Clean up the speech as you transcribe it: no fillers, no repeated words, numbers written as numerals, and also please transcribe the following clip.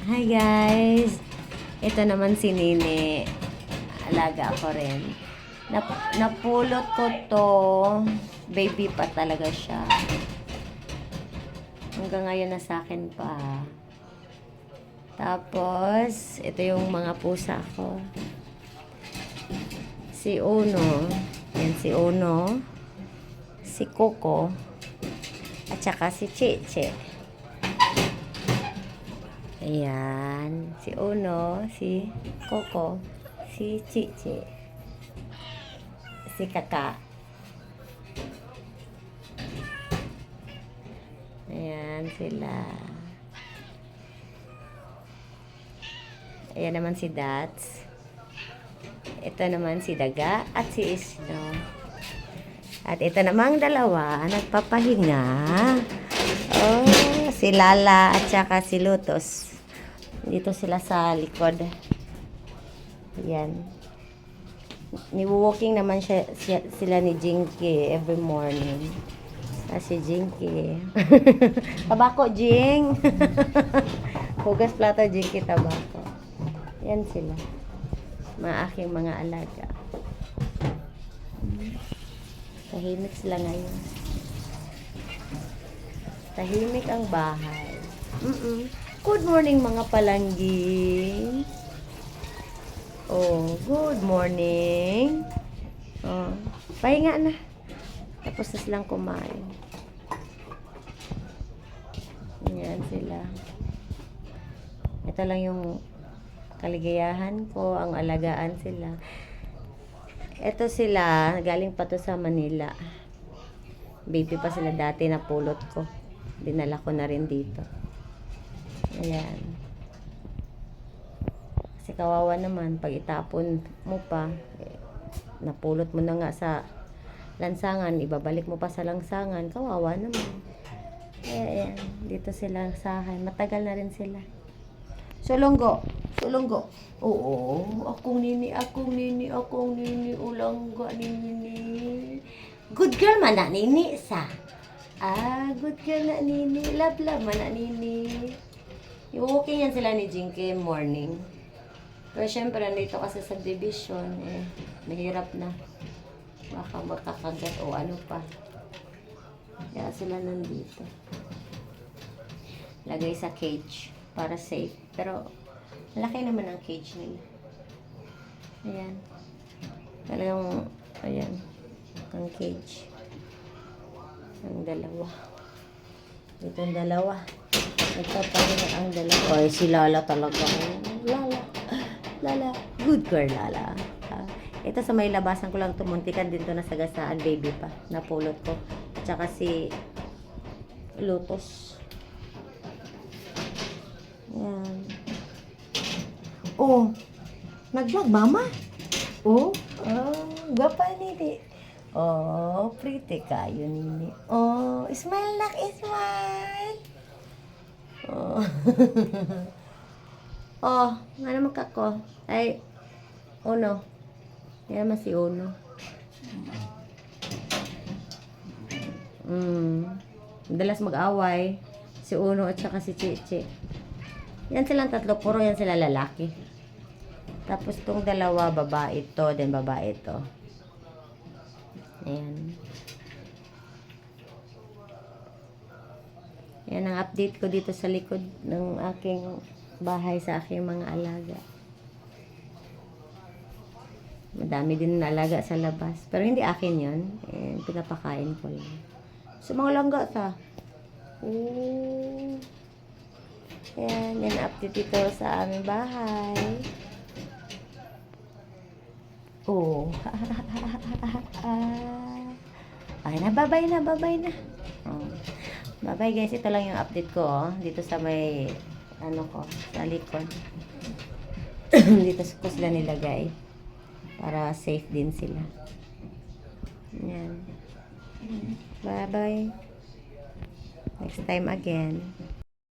Hi guys! Ito naman si Nini. Alaga ako rin. Napulot ko to. Baby pa talaga siya. Hanggang ngayon na sa akin pa. Tapos, ito yung mga pusa ko. Si Uno. Yan si Uno. Si Coco. At saka si Cheche. Ayan. Si Uno, si Coco, si Chichi, si Kaka. Ayan sila. Ayan naman si Dats. Ito naman si Daga at si Isno. At ito namang dalawa, nagpapahinga. Oh, si Lala at saka si Lotus. Dito sila sa likod. Ayan. Ni-walking naman sila ni Jinky every morning. Si Jinky. Tabako, Jing. Hugas plato, Jinky, tabako. Yan sila. Mga aking mga alaga. Tahimik sila ngayon. Tahimik ang bahay. Good morning mga palanggi. Oh, good morning. Oh, pahinga na. Tapos na silang kumain. Yan sila. Ito lang yung kaligayahan ko, ang alagaan sila. Ito sila, galing pa to sa Manila. Baby pa sila dati, napulot ko. Dinala ko na rin dito. Ayan. Kasi kawawa naman, pag itapon mo pa, napulot mo na nga sa lansangan, ibabalik mo pa sa lansangan, kawawa naman. Ayan, dito sila sahay. Matagal na rin sila. Sulunggo. Oo, akong nini, ulangga, nini. Good girl man na, nini, sa. Good girl na, nini. Love man na, nini. I-walking yan sila ni Jinky morning. Pero syempre, nandito kasi sa division, mahirap na. Baka makakagat o ano pa. Kaya sila nandito. Lagay sa cage para safe. Pero, malaki naman ang cage nila. Ayan. Talagang, ayan. Ang cage. Ang dalawa. Ito ang dalawa. Nagpapahinga ang dalawa. Ay, si Lala talaga. Lala. Good girl, Lala. Ito sa may labasan ko lang tumuntikan din to na sagasaan, baby pa. Napulot ko. Tsaka si Lotus. Ayan. Oh, nag-vlog, mama? Oh, gapa nini. Oh, pretty kayo, nini. Oh, smile nak, smile. Oh. Oh, nga naman kako. Ay, Uno. Yan naman si Uno. Madalas mag-away. Si Uno at saka si Chichi. Yan silang tatlo, puro yan sila lalaki. Tapos tong dalawa, babae ito, then babae ito. Ayan. Yan ang update ko dito sa likod ng aking bahay sa aking mga alaga. Madami din na alaga sa labas. Pero hindi akin yun. Pinapakain ko lang. So, mga langga ta. Yan update dito sa aming bahay. Oh. Ay, babay na. Bye guys, ito lang yung update ko dito sa may ko, sa likod. Dito ko sila nilagay para safe din sila. Yan. Bye. Next time again.